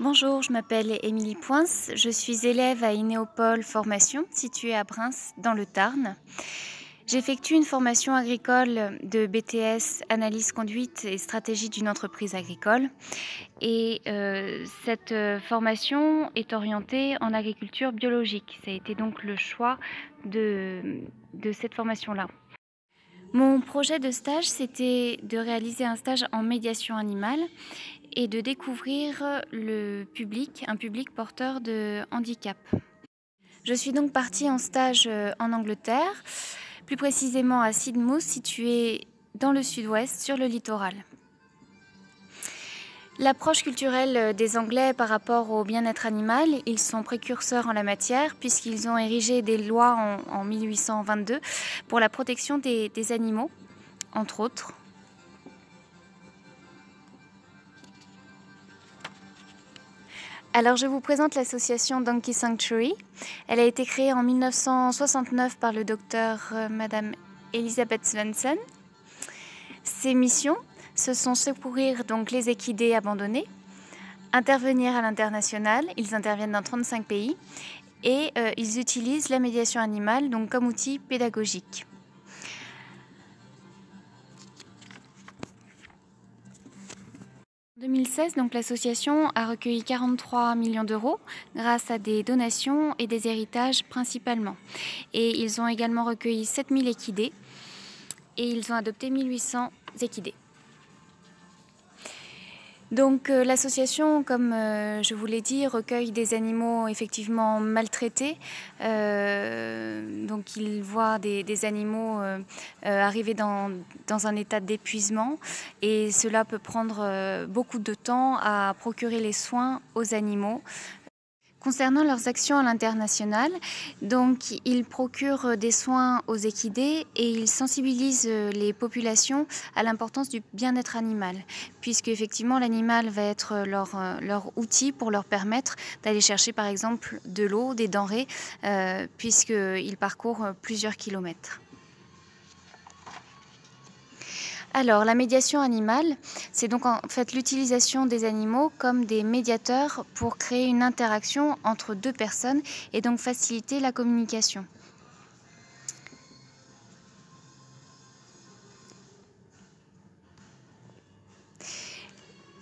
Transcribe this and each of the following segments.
Bonjour, je m'appelle Émilie Poins, je suis élève à Inéopole Formation, située à Bryns, dans le Tarn. J'effectue une formation agricole de BTS, Analyse, conduite et stratégie d'une entreprise agricole. Et cette formation est orientée en agriculture biologique. Ça a été donc le choix de cette formation-là. Mon projet de stage, c'était de réaliser un stage en médiation animale et de découvrir un public porteur de handicap. Je suis donc partie en stage en Angleterre, plus précisément à Sidmouth, situé dans le sud-ouest, sur le littoral. L'approche culturelle des Anglais par rapport au bien-être animal, ils sont précurseurs en la matière puisqu'ils ont érigé des lois en 1822 pour la protection des animaux, entre autres. Alors je vous présente l'association Donkey Sanctuary. Elle a été créée en 1969 par le docteur Madame Elisabeth Svensson. Ses missions, ce sont secourir donc les équidés abandonnés, intervenir à l'international, ils interviennent dans 35 pays, et ils utilisent la médiation animale donc comme outil pédagogique. En 2016, donc, l'association a recueilli 43 millions d'euros grâce à des donations et des héritages principalement. Et ils ont également recueilli 7000 équidés et ils ont adopté 1800 équidés. Donc l'association, comme je vous l'ai dit, recueille des animaux effectivement maltraités. Donc ils voient des animaux arriver dans un état d'épuisement et cela peut prendre beaucoup de temps à procurer les soins aux animaux. Concernant leurs actions à l'international, donc ils procurent des soins aux équidés et ils sensibilisent les populations à l'importance du bien-être animal, puisque effectivement l'animal va être leur outil pour leur permettre d'aller chercher par exemple de l'eau, des denrées, puisqu'ils parcourent plusieurs kilomètres. Alors, la médiation animale, c'est donc en fait l'utilisation des animaux comme des médiateurs pour créer une interaction entre deux personnes et donc faciliter la communication.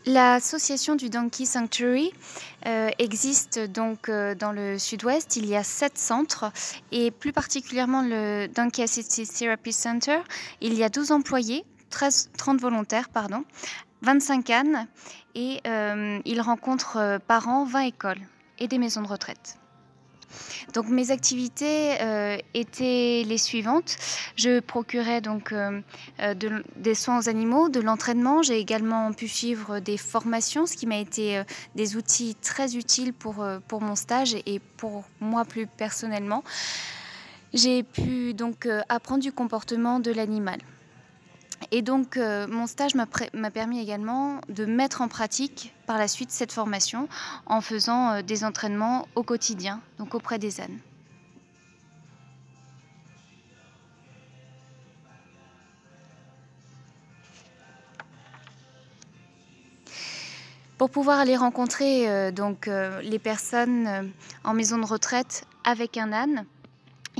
L'association du Donkey Sanctuary existe donc dans le sud-ouest. Il y a 7 centres et plus particulièrement le Donkey Assisted Therapy Center. Il y a 12 employés. 30 volontaires, 25 ânes et ils rencontrent par an 20 écoles et des maisons de retraite. Donc mes activités étaient les suivantes. Je procurais donc des soins aux animaux, de l'entraînement. J'ai également pu suivre des formations, ce qui m'a été des outils très utiles pour mon stage et pour moi plus personnellement. J'ai pu donc apprendre du comportement de l'animal. Et donc mon stage m'a permis également de mettre en pratique par la suite cette formation en faisant des entraînements au quotidien, donc auprès des ânes. Pour pouvoir aller rencontrer les personnes en maison de retraite avec un âne,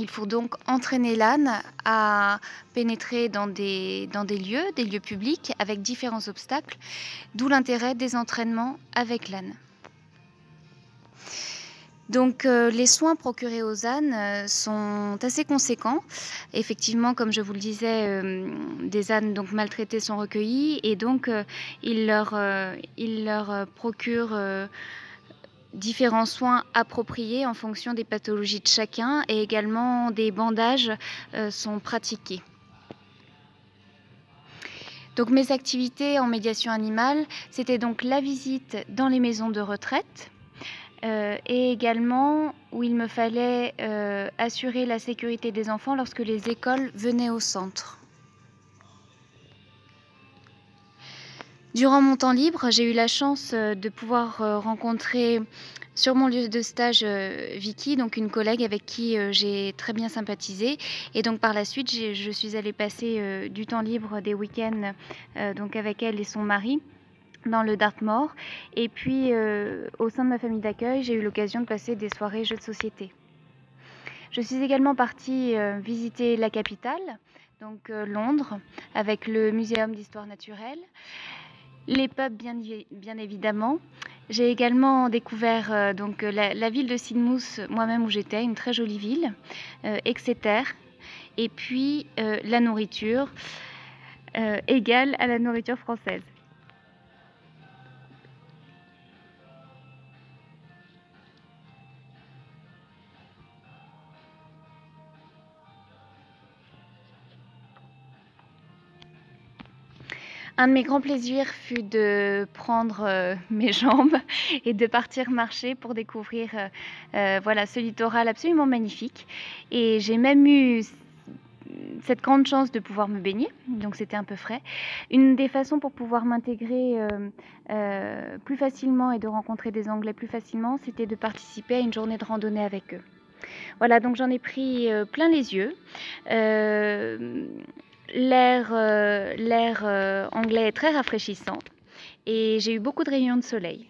il faut donc entraîner l'âne à pénétrer dans des lieux publics avec différents obstacles, d'où l'intérêt des entraînements avec l'âne. Donc les soins procurés aux ânes sont assez conséquents. Effectivement, comme je vous le disais, des ânes donc maltraités sont recueillis et donc ils leur procurent différents soins appropriés en fonction des pathologies de chacun et également des bandages sont pratiqués. Donc mes activités en médiation animale, c'était donc la visite dans les maisons de retraite et également où il me fallait assurer la sécurité des enfants lorsque les écoles venaient au centre. Durant mon temps libre, j'ai eu la chance de pouvoir rencontrer sur mon lieu de stage Vicky, donc une collègue avec qui j'ai très bien sympathisé. Et donc par la suite, je suis allée passer du temps libre des week-ends donc avec elle et son mari dans le Dartmoor. Et puis, au sein de ma famille d'accueil, j'ai eu l'occasion de passer des soirées jeux de société. Je suis également partie visiter la capitale, donc Londres, avec le Muséum d'histoire naturelle, les pubs bien évidemment. J'ai également découvert donc la ville de Sidmouth, moi-même où j'étais, une très jolie ville, Exeter, et puis la nourriture égale à la nourriture française. Un de mes grands plaisirs fut de prendre mes jambes et de partir marcher pour découvrir voilà, ce littoral absolument magnifique. Et j'ai même eu cette grande chance de pouvoir me baigner, donc c'était un peu frais. Une des façons pour pouvoir m'intégrer plus facilement et de rencontrer des Anglais plus facilement, c'était de participer à une journée de randonnée avec eux. Voilà, donc j'en ai pris plein les yeux. L'air anglais est très rafraîchissant et j'ai eu beaucoup de rayons de soleil.